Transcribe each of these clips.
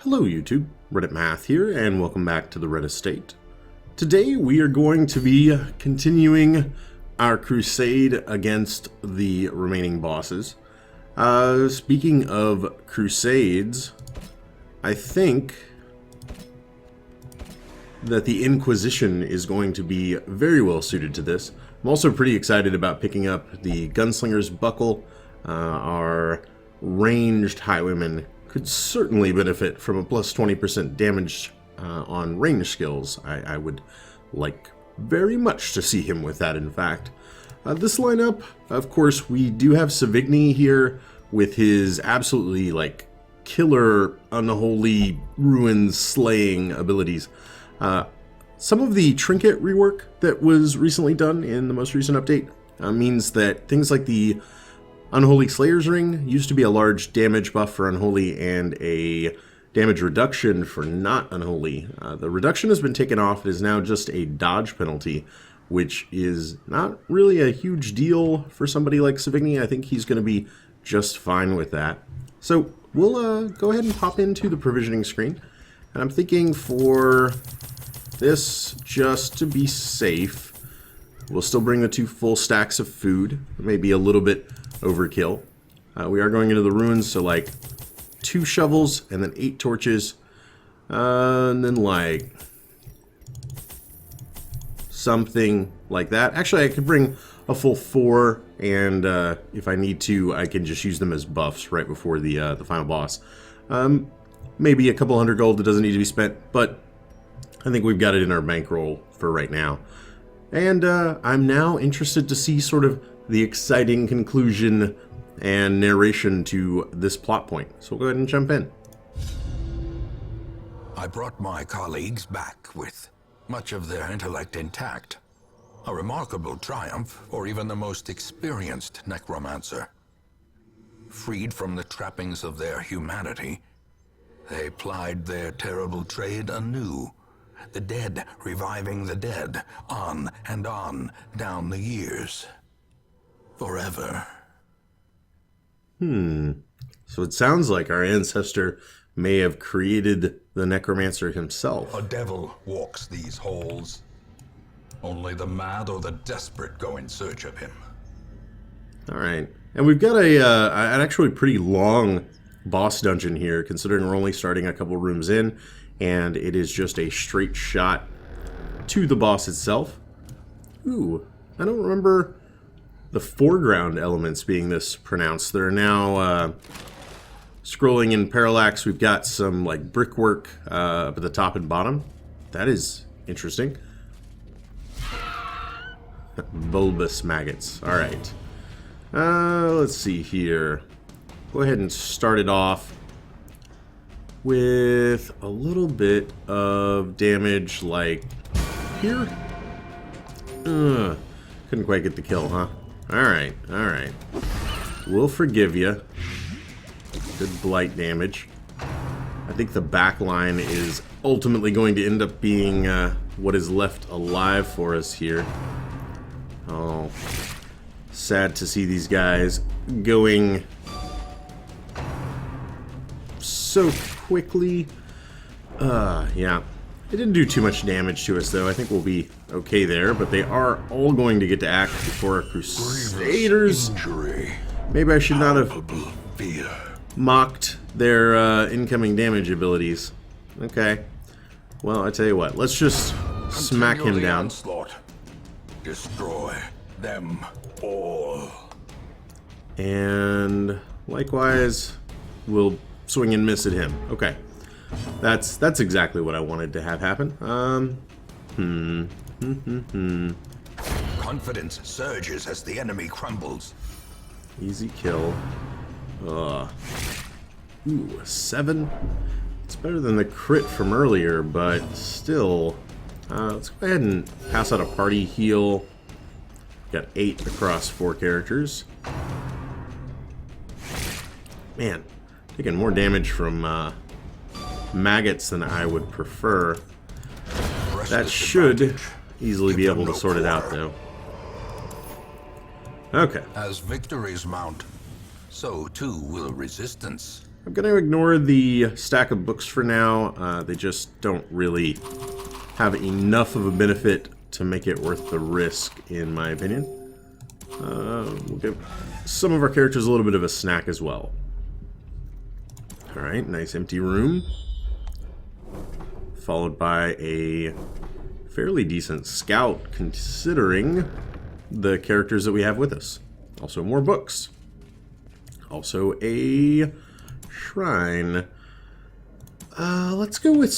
Hello YouTube, Reddit Math here, and welcome back to the Red Estate. Today we are going to be continuing our crusade against the remaining bosses. Speaking of crusades, I think that the Inquisition is going to be very well suited to this. I'm also pretty excited about picking up the Gunslinger's Buckle. Our ranged highwaymen could certainly benefit from a plus 20% damage on range skills. I would like very much to see him with that, in fact. This lineup, of course, we do have Savigny here with his absolutely, like, killer, unholy, ruin slaying abilities. Some of the trinket rework that was recently done in the most recent update means that things like the Unholy Slayer's Ring used to be a large damage buff for Unholy and a damage reduction for not Unholy. The reduction has been taken off. It is now just a dodge penalty, which is not really a huge deal for somebody like Savigny. I think he's going to be just fine with that. So we'll go ahead and pop into the provisioning screen. And I'm thinking for this, just to be safe, we'll still bring the 2 full stacks of food. Maybe a little bit overkill. We are going into the ruins, so like 2 shovels and then 8 torches. And then like something like that. Actually, I could bring a full 4, and if I need to, I can just use them as buffs right before the final boss. Maybe a couple hundred gold that doesn't need to be spent, but I think we've got it in our bankroll for right now. And I'm now interested to see sort of the exciting conclusion and narration to this plot point. So we'll go ahead and jump in. I brought my colleagues back with much of their intellect intact. A remarkable triumph for even the most experienced necromancer. Freed from the trappings of their humanity, they plied their terrible trade anew. The dead reviving the dead, on and on down the years. Forever. So it sounds like our ancestor may have created the Necromancer himself. A devil walks these halls. Only the mad or the desperate go in search of him. Alright. And we've got an actually pretty long boss dungeon here, considering we're only starting a couple rooms in, and it is just a straight shot to the boss itself. Ooh, I don't remember the foreground elements being this pronounced. They're now scrolling in parallax. We've got some like brickwork up at the top and bottom. That is interesting. Bulbous maggots. All right. Let's see here. Go ahead and start it off with a little bit of damage like here. Couldn't quite get the kill, huh? Alright, alright. We'll forgive you. Good blight damage. I think the back line is ultimately going to end up being what is left alive for us here. Oh, sad to see these guys going so quickly. Yeah. It didn't do too much damage to us, though. I think we'll be okay there, but they are all going to get to act before our Crusaders. Maybe I should not have mocked their incoming damage abilities. Okay. Well, I tell you what. Let's just smack him down. Onslaught. Destroy them all. And likewise, we'll swing and miss at him. Okay. That's exactly what I wanted to have happen. Confidence surges as the enemy crumbles. Easy kill. Ooh, 7. It's better than the crit from earlier, but still. Let's go ahead and pass out a party heal. Got 8 across 4 characters. Man, taking more damage from maggots than I would prefer. That should easily be able to sort it out, though. Okay. As victories mount, so too will resistance. I'm going to ignore the stack of books for now. They just don't really have enough of a benefit to make it worth the risk, in my opinion. We'll give some of our characters a little bit of a snack as well. Alright, nice empty room. Followed by a fairly decent scout, considering the characters that we have with us. Also more books. Also a shrine. Let's go with...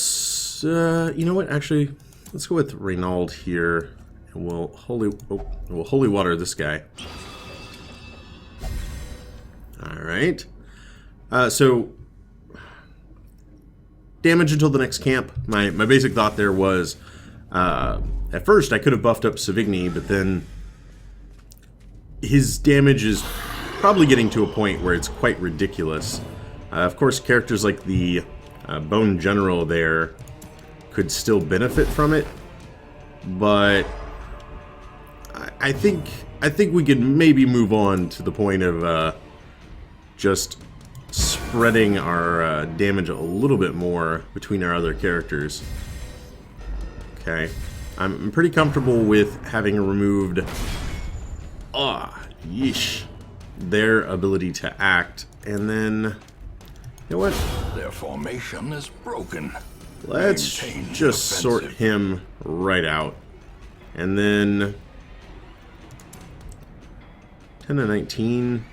you know what, actually, let's go with Reynald here. And we'll holy water this guy. Alright. So... damage until the next camp. My basic thought there was, at first I could have buffed up Savigny, but then his damage is probably getting to a point where it's quite ridiculous. Of course, characters like the Bone General there could still benefit from it, but I think we could maybe move on to the point of just spreading our damage a little bit more between our other characters. Okay, I'm pretty comfortable with having removed their ability to act, and then you know what? Their formation is broken. Let's just sort him right out, and then 10 to 19.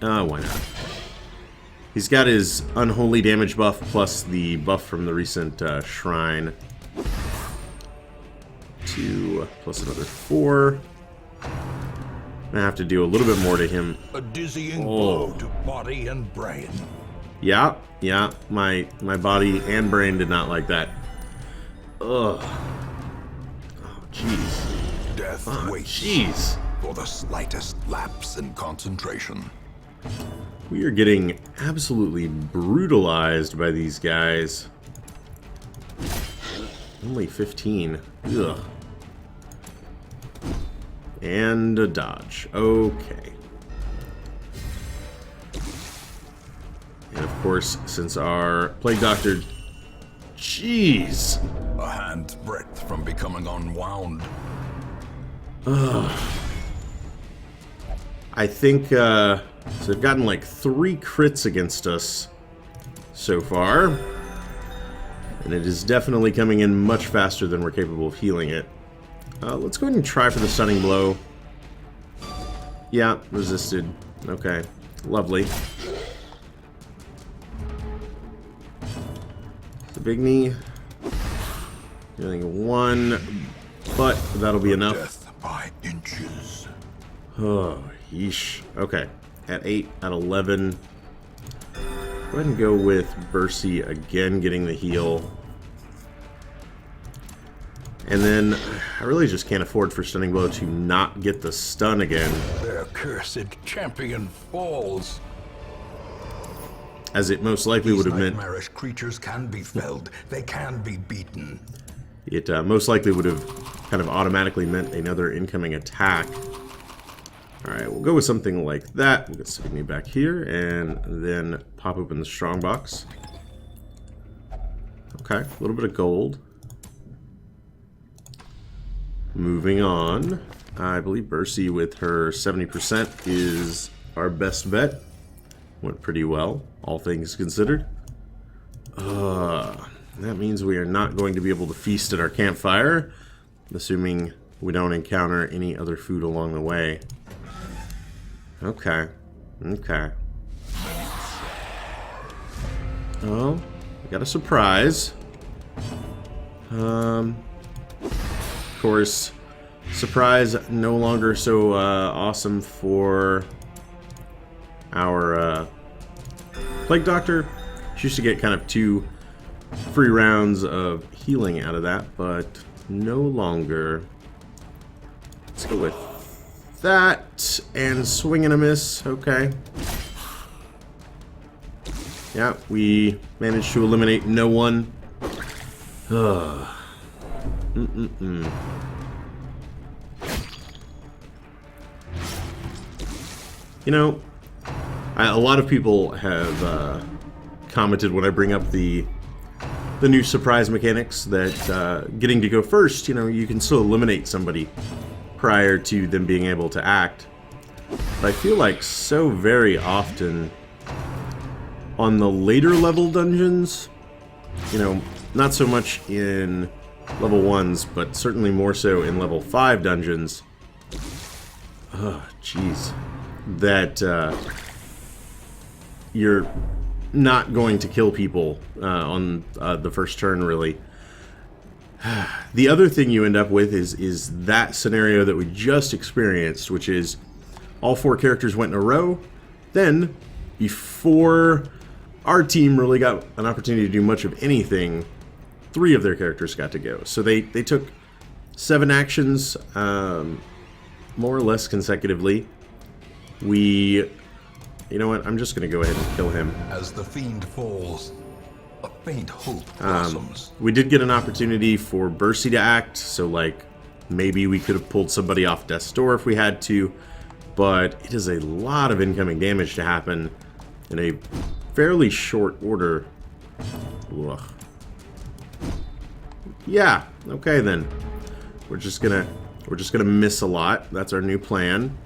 Why not? He's got his unholy damage buff plus the buff from the recent shrine. 2 plus another 4. I'm gonna have to do a little bit more to him. A dizzying blow to body and brain. Yeah. My body and brain did not like that. Ugh. Oh, jeez. Death waits jeez. for the slightest lapse in concentration. We are getting absolutely brutalized by these guys. Only 15. Ugh. And a dodge. Okay. And of course, since our Plague Doctor... Jeez! A hand's breadth from becoming unwound. I think, so they've gotten like 3 crits against us so far. And it is definitely coming in much faster than we're capable of healing it. Let's go ahead and try for the stunning blow. Yeah, resisted. Okay, lovely. The big knee. Dealing 1, but that'll be enough. Death by inches. Oh, yeesh. Okay, at 8, at 11. Go ahead and go with Bercy again, getting the heal. And then I really just can't afford for Stunning Blow to not get the stun again. Their cursed champion falls. As it most likely would have meant... nightmarish creatures can be felled. They can be beaten. It most likely would have kind of automatically meant another incoming attack. Alright, we'll go with something like that. We'll get Savigny back here, and then pop open the strongbox. Okay, a little bit of gold. Moving on. I believe Bercy with her 70% is our best bet. Went pretty well, all things considered. That means we are not going to be able to feast at our campfire, assuming we don't encounter any other food along the way. Okay. Oh, we got a surprise. Of course, surprise no longer so awesome for our Plague Doctor. She used to get kind of 2 free rounds of healing out of that, but no longer. Let's go with that and swing and a miss. Okay. Yeah, we managed to eliminate no one. You know, A lot of people have commented when I bring up the new surprise mechanics that getting to go first, you know, you can still eliminate somebody prior to them being able to act. But I feel like so very often on the later level dungeons, you know, not so much in level 1s, but certainly more so in level 5 dungeons. Oh, jeez. That you're not going to kill people on the first turn, really. The other thing you end up with is that scenario that we just experienced, which is all 4 characters went in a row. Then, before our team really got an opportunity to do much of anything, 3 of their characters got to go. So they took 7 actions, more or less consecutively. You know what? I'm just going to go ahead and kill him. As the fiend falls, a faint hope blossoms. We did get an opportunity for Bursey to act, so like maybe we could have pulled somebody off death's door if we had to, but it is a lot of incoming damage to happen in a fairly short order. Ugh. Yeah, okay then. We're just gonna miss a lot. That's our new plan.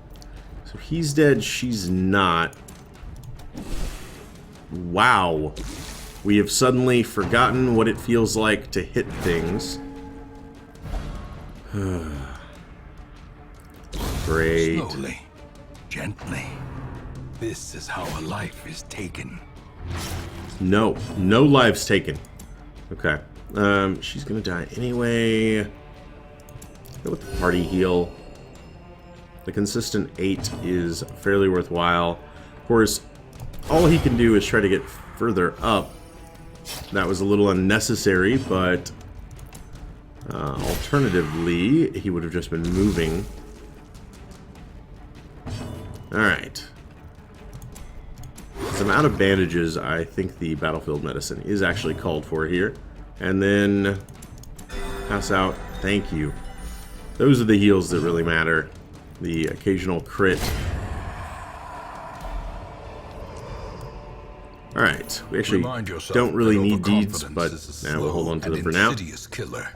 So he's dead, she's not. Wow. We have suddenly forgotten what it feels like to hit things. Great. Slowly, gently. This is how a life is taken. No lives taken. Okay. She's gonna die anyway. Go with the party heal. The consistent 8 is fairly worthwhile. Of course, all he can do is try to get further up. That was a little unnecessary, but alternatively, he would have just been moving. Alright. As I'm out of bandages, I think the battlefield medicine is actually called for here. And then pass out. Thank you. Those are the heals that really matter. The occasional crit. Alright, we actually don't really need deeds, but now we'll hold on to them for now. Killer.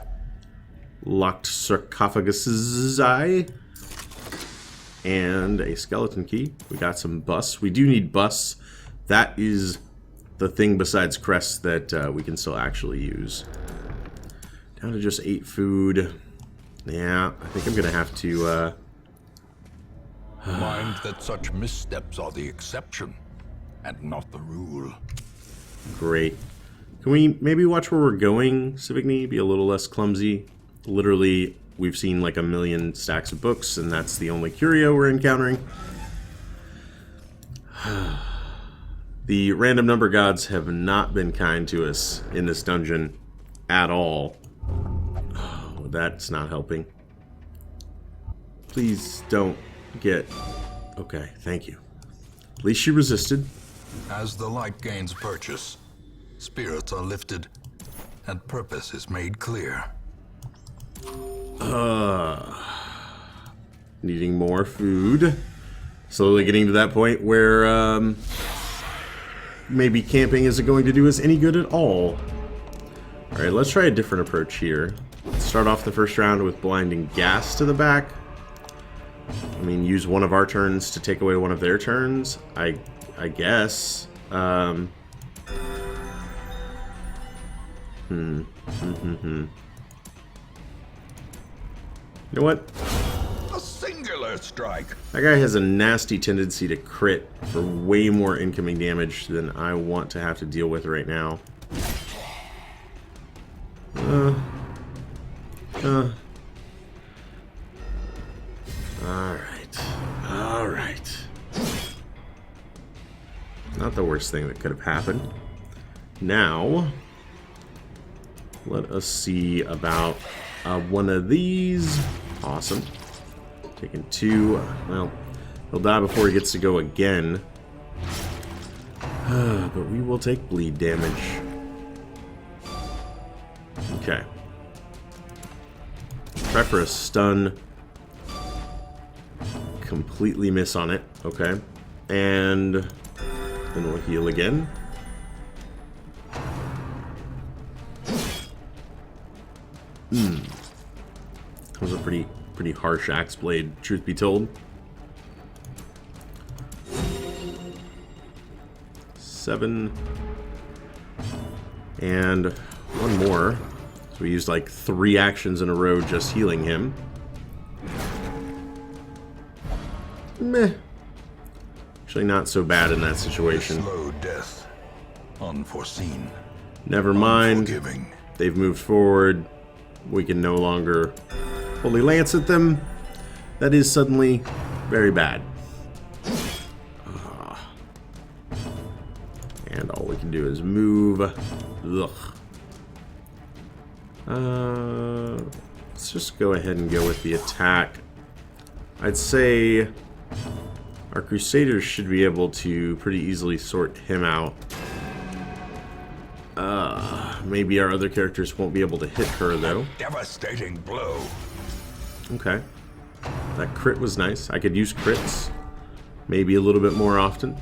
Locked sarcophagus eye. And a skeleton key. We got some busts. We do need busts. That is the thing besides crests that we can still actually use. Down to just 8 food. Yeah, I think I'm going to have to... Mind that such missteps are the exception, and not the rule. Great. Can we maybe watch where we're going, Civigny? Be a little less clumsy. Literally, we've seen like a million stacks of books, and that's the only curio we're encountering. The random number gods have not been kind to us in this dungeon at all. Oh, that's not helping. Please don't get... Okay, thank you. At least she resisted. As the light gains purchase, spirits are lifted, and purpose is made clear. Needing more food. Slowly getting to that point where maybe camping isn't going to do us any good at all. Alright, let's try a different approach here. Let's start off the first round with blinding gas to the back. I mean, use one of our turns to take away one of their turns. I guess. You know what? A singular strike. That guy has a nasty tendency to crit for way more incoming damage than I want to have to deal with right now. Alright. Not the worst thing that could have happened. Now, let us see about one of these. Awesome. Taking 2. Well, he'll die before he gets to go again. But we will take bleed damage. Okay. Try for a stun. Completely miss on it. Okay. And Then we'll heal again. That was a pretty harsh axe blade, truth be told. 7. And one more. So we used like 3 actions in a row just healing him. Meh. Actually not so bad in that situation. Slow death. Unforeseen. Never mind. Unforgiving. They've moved forward. We can no longer Holy Lance at them. That is suddenly very bad. And all we can do is move. Ugh. Let's just go ahead and go with the attack. I'd say our Crusaders should be able to pretty easily sort him out. Maybe our other characters won't be able to hit her, though. Devastating blow. Okay. That crit was nice. I could use crits. Maybe a little bit more often.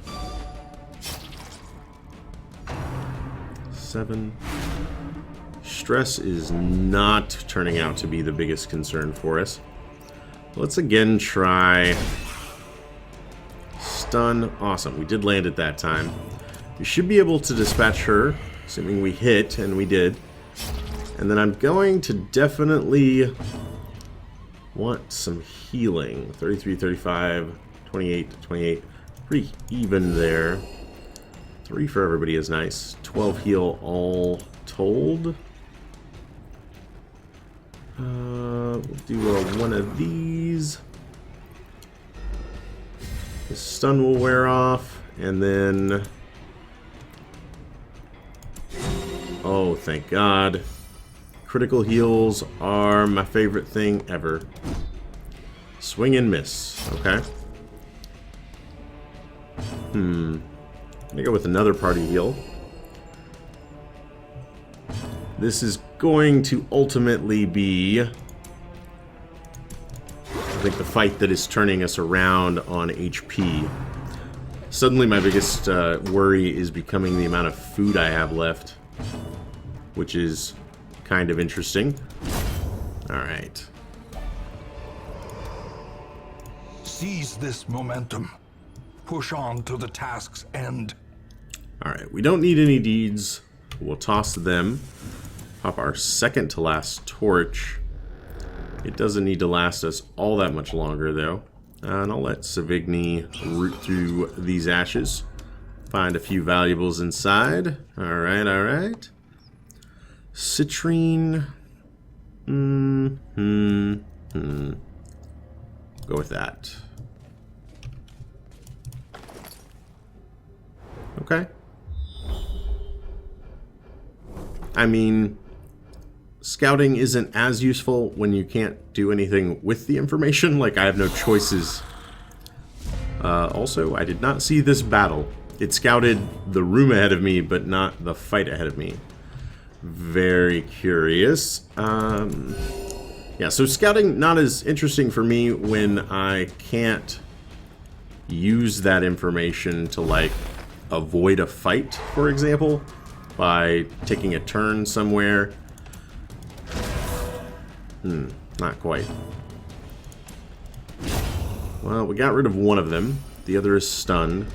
7. Stress is not turning out to be the biggest concern for us. Let's again try stun. Awesome. We did land it that time. We should be able to dispatch her, assuming we hit, and we did. And then I'm going to definitely want some healing. 33, 35, 28, 28. Pretty even there. 3 for everybody is nice. 12 heal all told. We'll do one of these. The stun will wear off, and then... Oh, thank God. Critical heals are my favorite thing ever. Swing and miss. Okay. I'm gonna go with another party heal. This is going to ultimately be, I think, the fight that is turning us around on HP. Suddenly my biggest worry is becoming the amount of food I have left, which is kind of interesting. Alright. Seize this momentum. Push on to the task's end. Alright, we don't need any deeds. We'll toss them. Pop our second to last torch. It doesn't need to last us all that much longer, though. And I'll let Savigny root through these ashes. Find a few valuables inside. Alright, alright. Citrine. Go with that. Okay. I mean, scouting isn't as useful when you can't do anything with the information. Like, I have no choices. Also, I did not see this battle. It scouted the room ahead of me, but not the fight ahead of me. Very curious. Yeah, so scouting not as interesting for me when I can't use that information to, like, avoid a fight, for example, by taking a turn somewhere. Not quite. Well, we got rid of one of them. The other is stunned.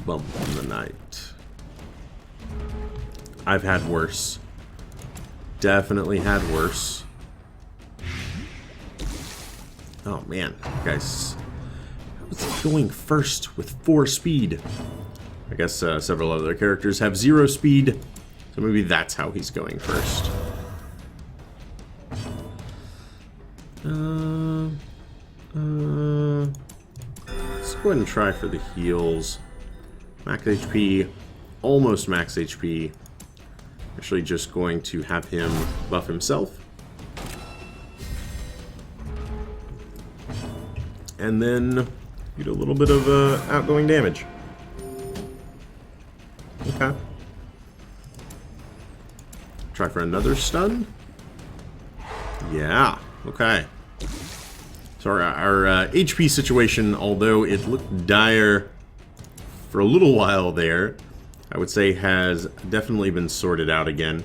Bump in the night. I've had worse. Definitely had worse. Oh man, guys. What's going first with 4 speed? I guess several other characters have 0 speed, so maybe that's how he's going first. Let's go ahead and try for the heals. Max HP, almost max HP. Actually just going to have him buff himself. And then get a little bit of outgoing damage. Okay. Try for another stun. Yeah, okay. So So our HP situation, although it looked dire for a little while there, I would say has definitely been sorted out again.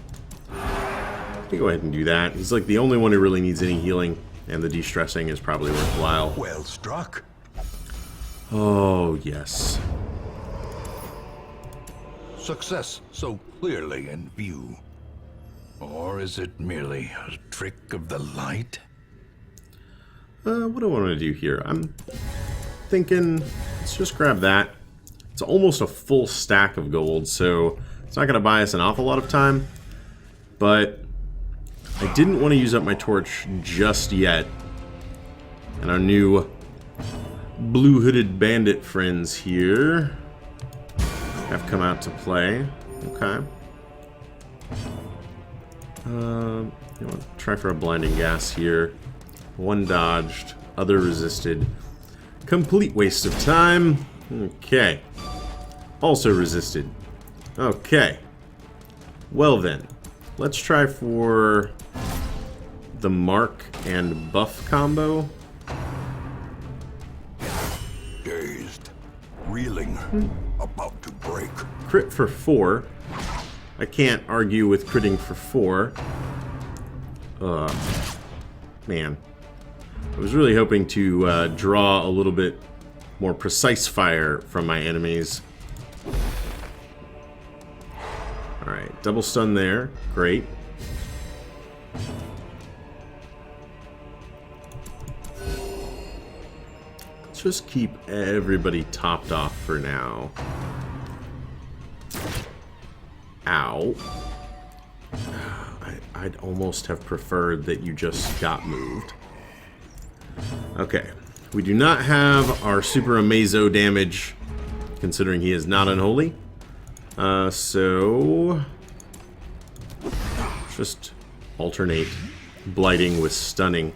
Let me go ahead and do that. He's like the only one who really needs any healing, and the de-stressing is probably worthwhile. Well struck. Oh, yes. Success so clearly in view. Or is it merely a trick of the light? What do I want to do here? I'm thinking, let's just grab that. It's almost a full stack of gold, so it's not going to buy us an awful lot of time. But I didn't want to use up my torch just yet. And our new blue-hooded bandit friends here have come out to play. Okay. You know, try for a blinding gas here. One dodged, other resisted. Complete waste of time. Okay. Also resisted. Okay. Well then, let's try for the mark and buff combo. Dazed, reeling, about to break. Crit for 4. I can't argue with critting for 4. Man. I was really hoping to draw a little bit more precise fire from my enemies. Alright, double stun there. Great. Let's just keep everybody topped off for now. Ow. I'd almost have preferred that you just got moved. Okay. We do not have our super amazo damage, considering he is not unholy. So just alternate blighting with stunning.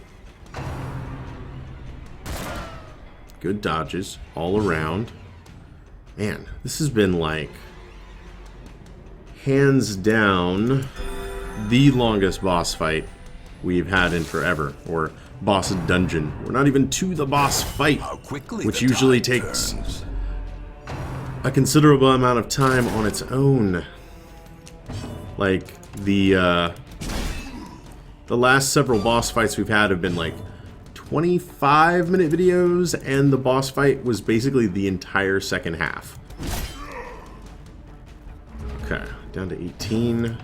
Good dodges all around. Man, this has been like hands down the longest boss fight we've had in forever, or boss dungeon. We're not even to the boss fight, which usually takes a considerable amount of time on its own. Like the last several boss fights we've had have been like 25-minute videos, and the boss fight was basically the entire second half. Okay, down to 18.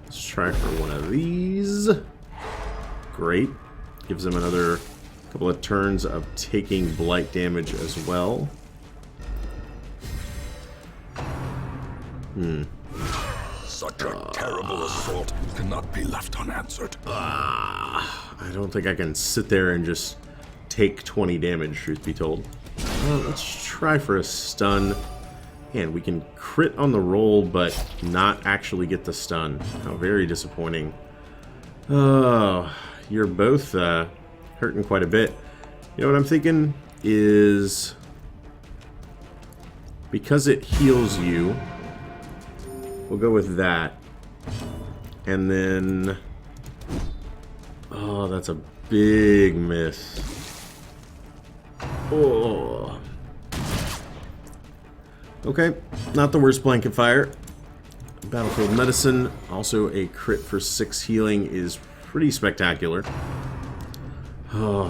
Let's try for one of these. Great. Gives him another couple of turns of taking blight damage as well. Such a terrible assault cannot be left unanswered. I don't think I can sit there and just take 20 damage, truth be told. Let's try for a stun. And we can crit on the roll, but not actually get the stun. How very disappointing. Oh, you're both hurting quite a bit. You know what I'm thinking is, because it heals you, we'll go with that. And then, oh, that's a big miss. Oh. Okay, not the worst blanket fire. Battlefield Medicine, also a crit for 6 healing, is pretty spectacular. Oh.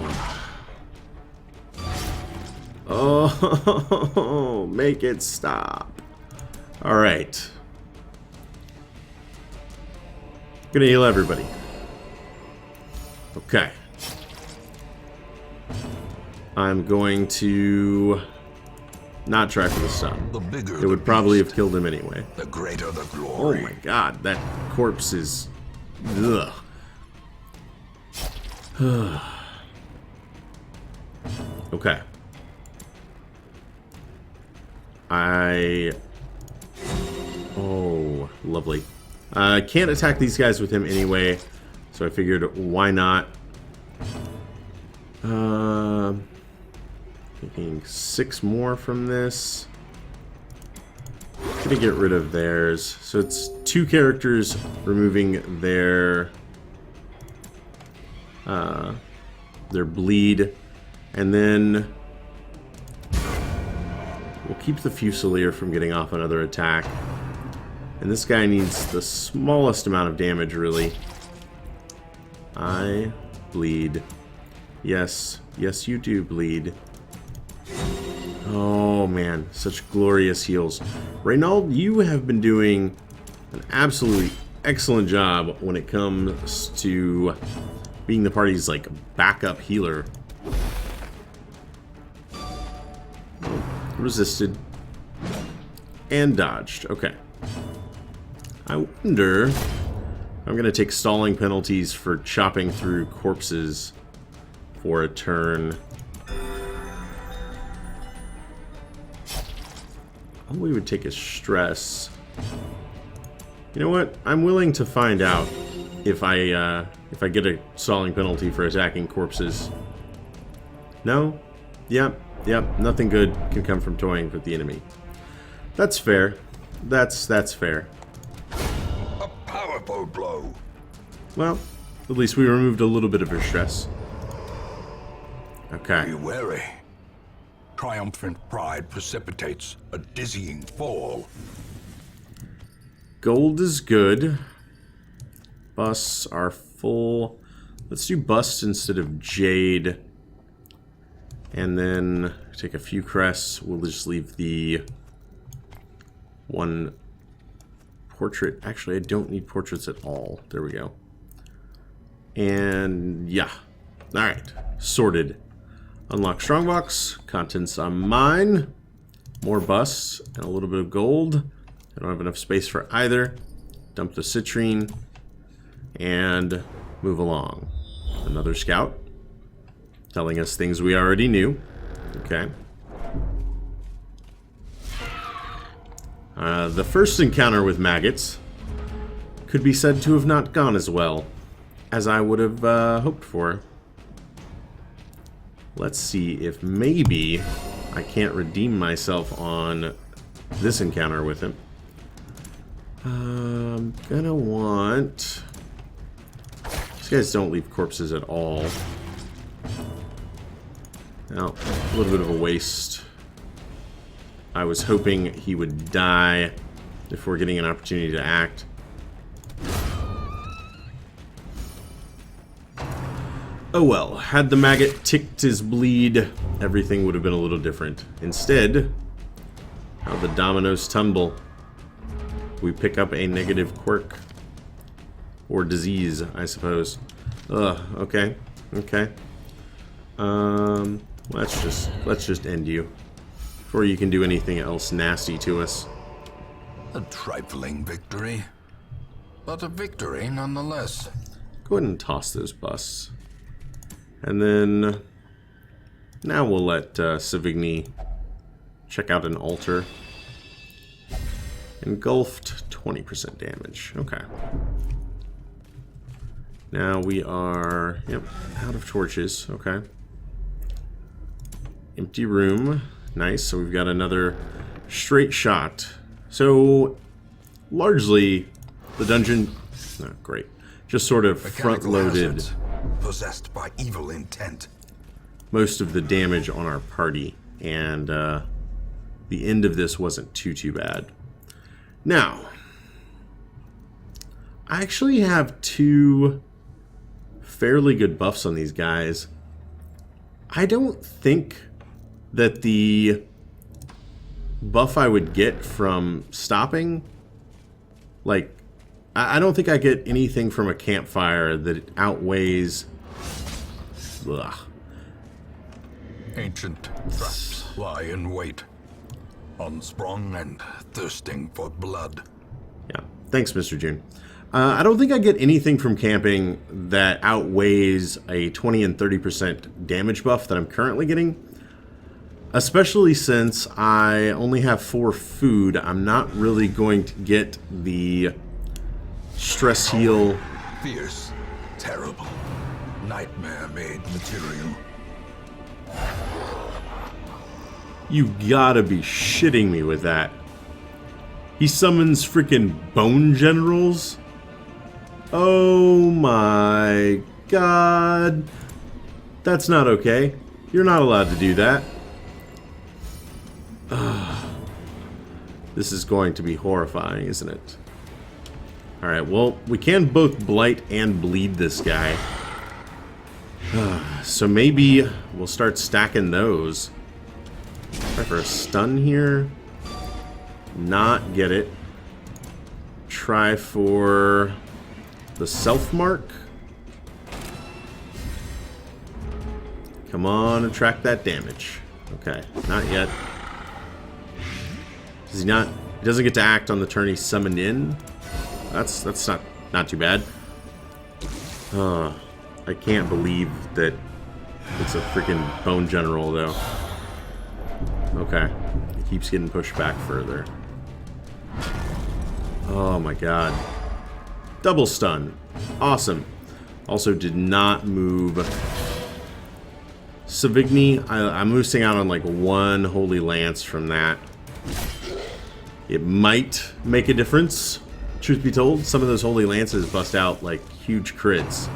Oh, make it stop. Alright. Gonna heal everybody. Okay. I'm going to not try for the stun. The bigger It would probably have killed him anyway. the greater the Oh glory. my god, that corpse is... Ugh. Okay. Oh, lovely. I can't attack these guys with him anyway, so I figured why not. Taking 6 more from this. Gonna get rid of theirs. So it's 2 characters removing their bleed. And then we'll keep the Fusilier from getting off another attack. And this guy needs the smallest amount of damage, really. I bleed. Yes. Yes, you do bleed. Oh, man. Such glorious heals. Reynald, you have been doing an absolutely excellent job when it comes to being the party's, like, backup healer. Resisted. And dodged. Okay. I wonder if I'm going to take stalling penalties for chopping through corpses for a turn. We would take a stress. You know what? I'm willing to find out if I get a stalling penalty for attacking corpses. No? Yep. Nothing good can come from toying with the enemy. That's fair. That's fair. A powerful blow. Well, at least we removed a little bit of her stress. Okay. Be wary. Triumphant pride precipitates a dizzying fall. Gold is good. Busts are full. Let's do busts instead of jade. And then take a few crests. We'll just leave the one portrait. Actually, I don't need portraits at all. There we go. And yeah. Alright. Sorted. Unlock strongbox. Contents on mine. More busts and a little bit of gold. I don't have enough space for either. Dump the citrine. And move along. Another scout. Telling us things we already knew. Okay. The first encounter with maggots could be said to have not gone as well as I would have hoped for. Let's see if maybe I can't redeem myself on this encounter with him. I'm gonna want... These guys don't leave corpses at all. Now, a little bit of a waste. I was hoping he would die before getting an opportunity to act. Oh well, had the maggot ticked his bleed, everything would have been a little different. Instead, how the dominoes tumble. We pick up a negative quirk. Or disease, I suppose. Ugh, okay. Okay. Let's just end you. Before you can do anything else nasty to us. A trifling victory, but a victory nonetheless. Go ahead and toss those busts. And then... Now we'll let Savigny check out an altar. Engulfed, 20% damage. Okay. Now we are... Yep, out of torches. Okay. Empty room. Nice. So we've got another straight shot. So, largely, the dungeon... Oh, great. Just sort of front-loaded... Possessed by evil intent. Most of the damage on our party. And the end of this wasn't too bad. Now, I actually have two fairly good buffs on these guys. I don't think that the buff I would get from stopping, like, I don't think I get anything from a campfire that outweighs... Ugh. Ancient traps lie in wait, unsprung and thirsting for blood. Yeah, thanks, Mr. June. I don't think I get anything from camping that outweighs a 20 and 30% damage buff that I'm currently getting. Especially since I only have 4 food, I'm not really going to get the stress heal. Fierce, terrible, nightmare-made material. You gotta be shitting me with that. He summons freaking bone generals? Oh my god. That's not okay. You're not allowed to do that. This is going to be horrifying, isn't it? Alright, well, we can both blight and bleed this guy. So maybe we'll start stacking those. Try for a stun here. Not get it. Try for the self-mark. Come on, attract that damage. Okay, not yet. Does he not? He doesn't get to act on the turn he's summoned in. That's not too bad. I can't believe that it's a freaking bone general though. Okay, he keeps getting pushed back further. Oh my god. Double stun. Awesome. Also did not move Savigny. I'm losing out on like one Holy Lance from that. It might make a difference, truth be told. Some of those Holy Lances bust out like huge crits.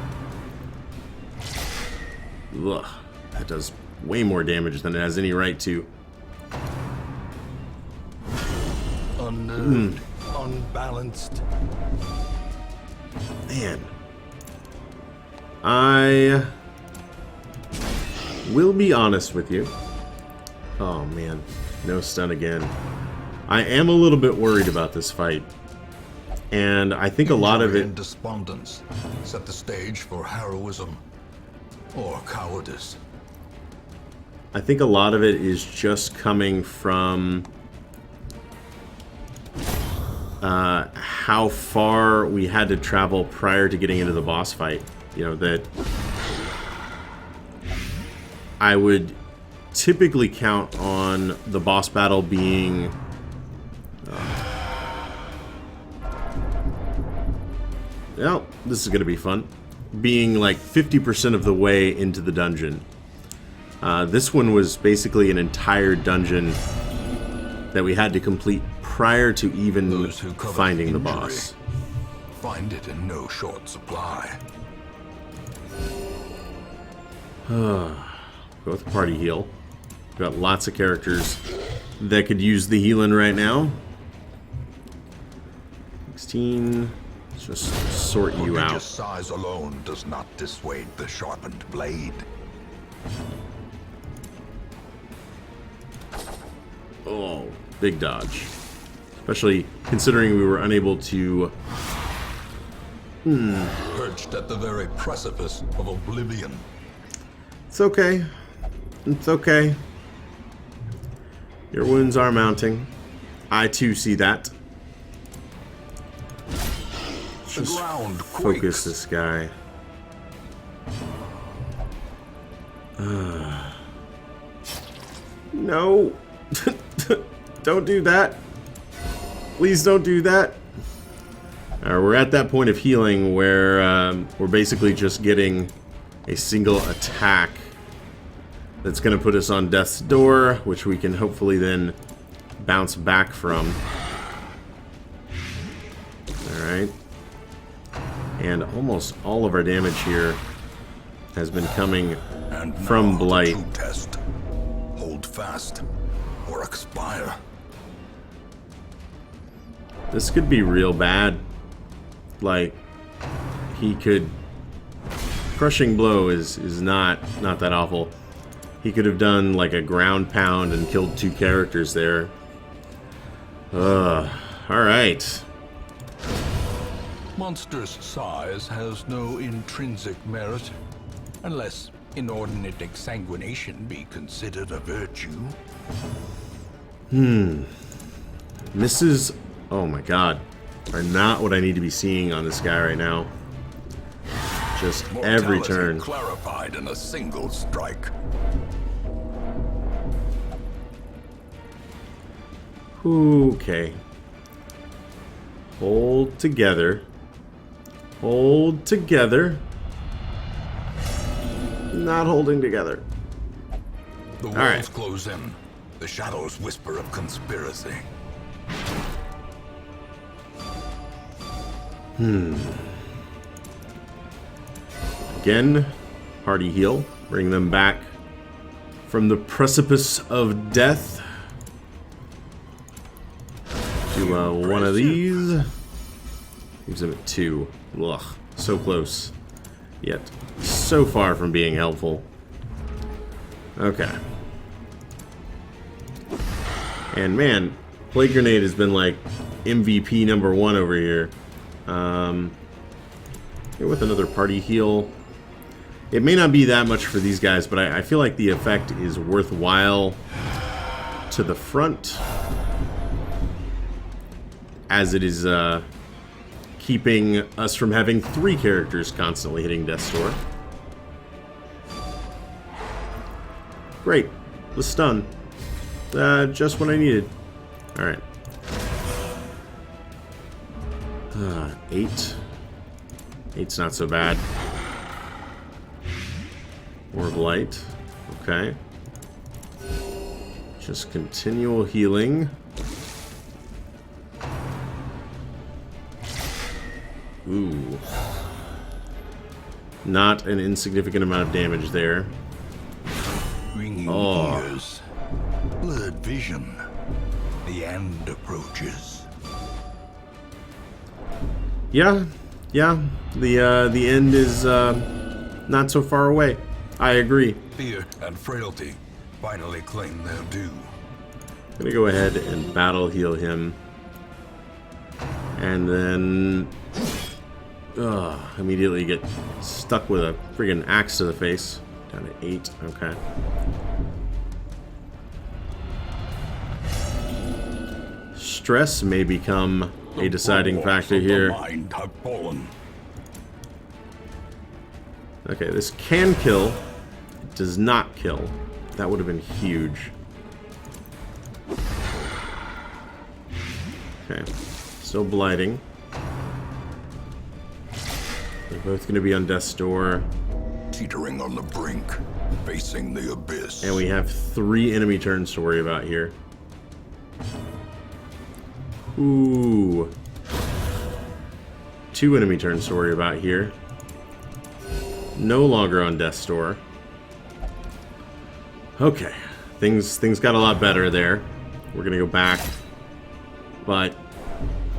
Ugh, that does way more damage than it has any right to. Unnerved, unbalanced. Man. I will be honest with you. Oh man, no stun again. I am a little bit worried about this fight. And I think a lot of it... and despondence set the stage for heroism or cowardice. I think a lot of it is just coming from how far we had to travel prior to getting into the boss fight. You know, that I would typically count on the boss battle being well, this is going to be fun. Being like 50% of the way into the dungeon. This one was basically an entire dungeon that we had to complete prior to even finding the boss. Find it in no short supply. Go with party heal. Got lots of characters that could use the healing right now. 16. Let's just sort you out. Size alone does not dissuade the sharpened blade. Oh, big dodge. Especially considering we were unable to... Perched at the very precipice of oblivion. It's okay. It's okay. Your wounds are mounting. I too see that. The Just ground focus quakes. this guy. No. Don't do that. Please don't do that. We're at that point of healing where we're basically just getting a single attack that's going to put us on death's door, which we can hopefully then bounce back from. Alright. And almost all of our damage here has been coming And from now the blight. true test. Hold fast or expire. This could be real bad. Like, he could... Crushing blow is not that awful. He could have done like a ground pound and killed 2 characters there. Alright. Monster's size has no intrinsic merit, unless inordinate exsanguination be considered a virtue. Misses, oh my god, are not what I need to be seeing on this guy right now. Just every Mortality turn. clarified in a single strike. Okay. Hold together. Hold together. Not holding together. The walls right. close in. The shadows whisper of conspiracy. Again, party heal. Bring them back from the precipice of death to one of these. Gives him at 2. Ugh, so close, yet so far from being helpful. Okay. And man, Plague Grenade has been like MVP #1 over here. With another party heal. It may not be that much for these guys, but I feel like the effect is worthwhile to the front, as it is keeping us from having 3 characters constantly hitting Death's Door. Great. The stun. Just what I needed. Alright. 8. 8's not so bad. More of light. Okay. Just continual healing. Ooh. Not an insignificant amount of damage there. Ringing ears. Blurred vision. The end approaches. Yeah. The end is not so far away. I agree. Fear and frailty finally claim their due. I'm gonna go ahead and battle heal him. And then immediately get stuck with a friggin' axe to the face. Down to 8. Okay. Stress may become a deciding factor here. Mind have fallen. Okay, this can kill. It does not kill. That would have been huge. Okay. Still blighting. They're both going to be on Death's Door. Teetering on the brink. Facing the abyss. And we have 3 enemy turns to worry about here. Ooh. 2 enemy turns to worry about here. No longer on Death's Door. Okay. Things got a lot better there. We're gonna go back. But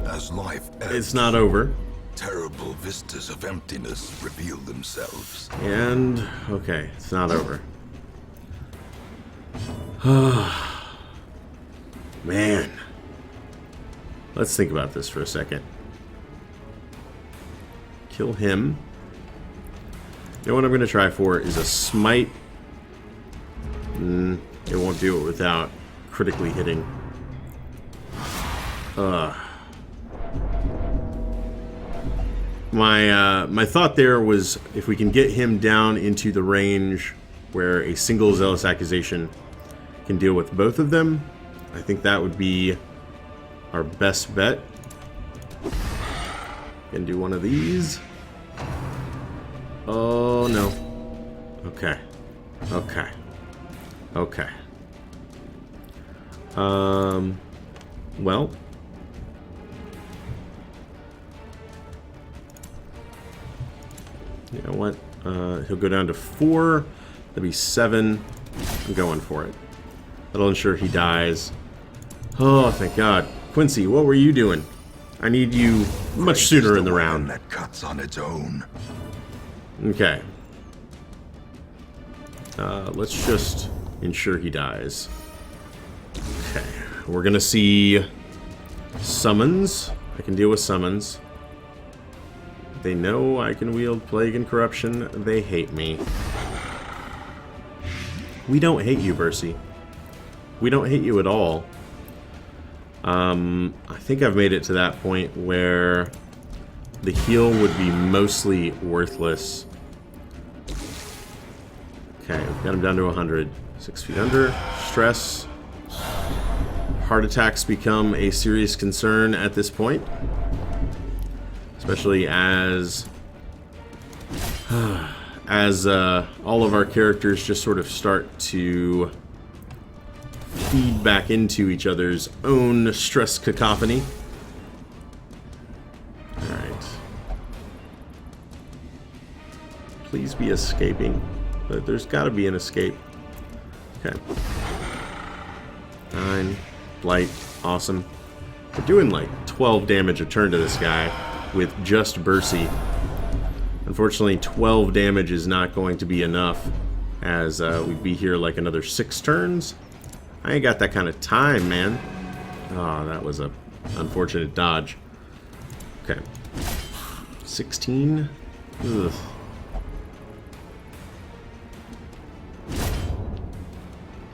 As life ebbs, it's not over. terrible vistas of emptiness reveal themselves. And okay, it's not over. Man. Let's think about this for a second. Kill him. You know what I'm going to try for is a smite. It won't do it without critically hitting. My thought there was if we can get him down into the range where a single Zealous Accusation can deal with both of them, I think that would be our best bet. Can do one of these. Oh no. Okay. Well. You know what? He'll go down to 4. That'll be 7. I'm going for it. That'll ensure he dies. Oh, thank God. Quincy, what were you doing? I need you much sooner in the round. That cuts on its own. Okay. Let's just ensure he dies. Okay. We're gonna see summons. I can deal with summons. They know I can wield Plague and Corruption. They hate me. We don't hate you, Bercy. We don't hate you at all. I think I've made it to that point where the heal would be mostly worthless. Okay, we've got him down to 100. 6 feet under. Stress. Heart attacks become a serious concern at this point. Especially as all of our characters just sort of start to feed back into each other's own stress cacophony. Alright. Please be escaping. But there's gotta be an escape. Okay. 9. Blight. Awesome. We're doing like 12 damage a turn to this guy with just Bursey. Unfortunately, 12 damage is not going to be enough, as we'd be here like another 6 turns. I ain't got that kind of time, man. Oh, that was a unfortunate dodge. Okay. 16. Ugh.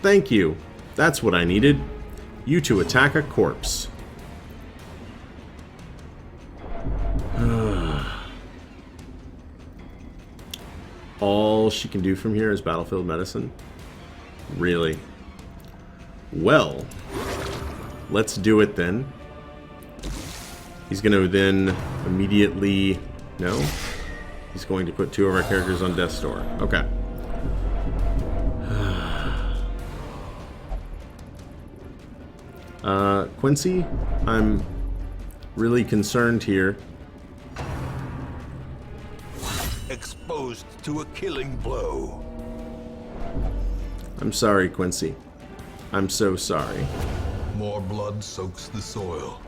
Thank you. That's what I needed. You to attack a corpse. All she can do from here is battlefield medicine? Really? Well, let's do it then. He's going to then immediately... No? He's going to put 2 of our characters on death's door. Okay. Quincy, I'm really concerned here. Exposed to a killing blow. I'm sorry, Quincy. I'm so sorry. More blood soaks the soil.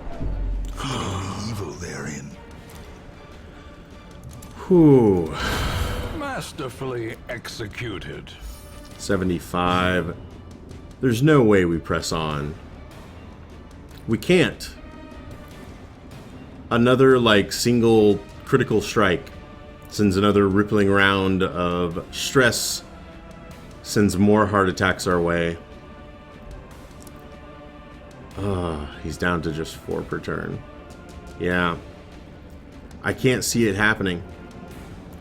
Feeling the evil therein. Whew. Masterfully executed. 75. There's no way we press on. We can't. Another, like, single critical strike sends another rippling round of stress, sends more heart attacks our way. He's down to just 4 per turn. Yeah. I can't see it happening.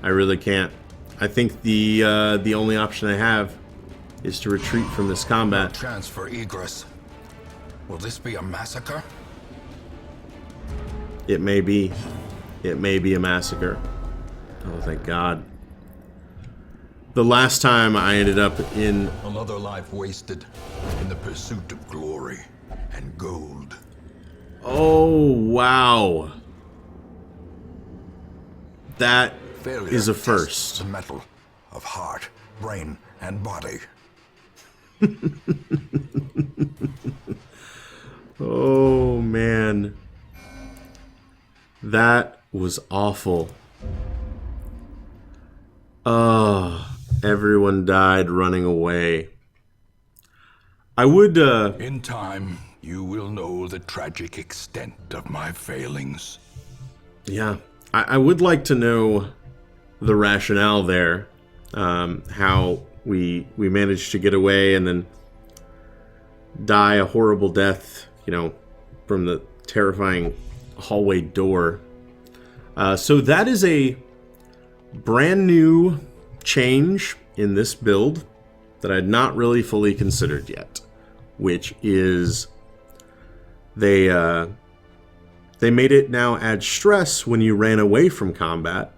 I really can't. I think the only option I have is to retreat from this combat. Chance for egress. Will this be a massacre? It may be. It may be a massacre. Oh, thank God. The last time I ended up in... Another life wasted in the pursuit of glory and gold. Oh, wow. That Failure is a tests first. the metal of heart, brain, and body. Oh, man. That was awful. Everyone died running away. I would, In time, you will know the tragic extent of my failings. yeah, I would like to know the rationale there. How we managed to get away and then die a horrible death, you know, from the terrifying hallway door. So that is a brand new change in this build that I had not really fully considered yet, which is they made it now add stress when you ran away from combat,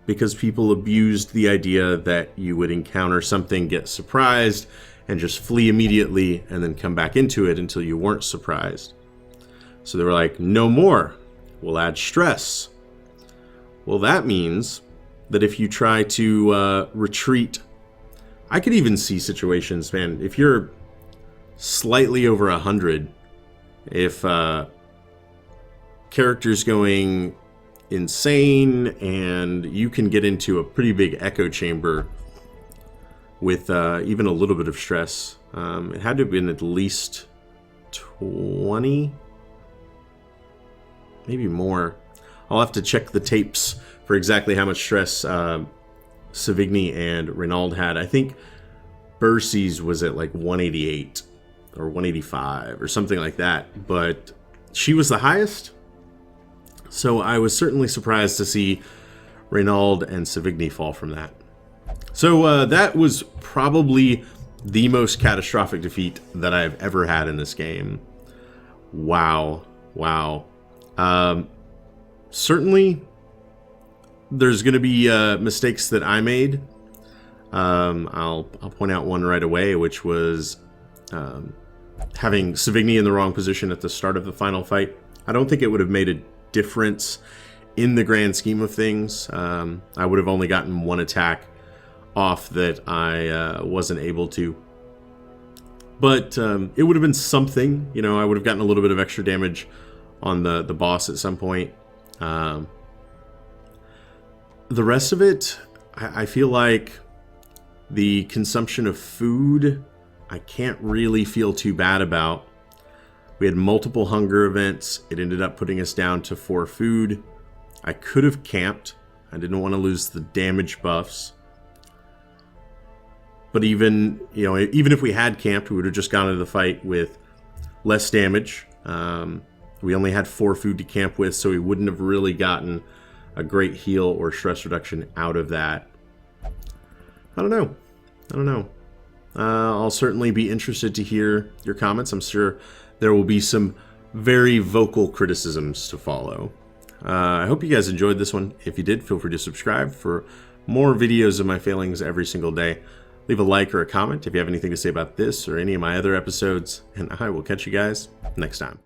because people abused the idea that you would encounter something, get surprised, and just flee immediately and then come back into it until you weren't surprised. So they were like, no more. We'll add stress. Well, that means that if you try to retreat, I could even see situations, man, if you're slightly over 100, if character's going insane and you can get into a pretty big echo chamber with even a little bit of stress. It had to have been at least 20, maybe more. I'll have to check the tapes for exactly how much stress Savigny and Reynald had. I think Bursey's was at like 188 or 185 or something like that, but she was the highest. So I was certainly surprised to see Reynald and Savigny fall from that. So that was probably the most catastrophic defeat that I've ever had in this game. Wow. Wow. Certainly, there's going to be mistakes that I made. I'll point out one right away, which was having Savigny in the wrong position at the start of the final fight. I don't think it would have made a difference in the grand scheme of things. I would have only gotten one attack off that I wasn't able to. But it would have been something. You know, I would have gotten a little bit of extra damage on the boss at some point. The rest of it, I feel like the consumption of food, I can't really feel too bad about. We had multiple hunger events. It ended up putting us down to 4 food. I could have camped. I didn't want to lose the damage buffs. But even if we had camped, we would have just gone into the fight with less damage. We only had 4 food to camp with, so we wouldn't have really gotten a great heal or stress reduction out of that. I don't know. I'll certainly be interested to hear your comments. I'm sure there will be some very vocal criticisms to follow. I hope you guys enjoyed this one. If you did, feel free to subscribe for more videos of my failings every single day. Leave a like or a comment if you have anything to say about this or any of my other episodes, and I will catch you guys next time.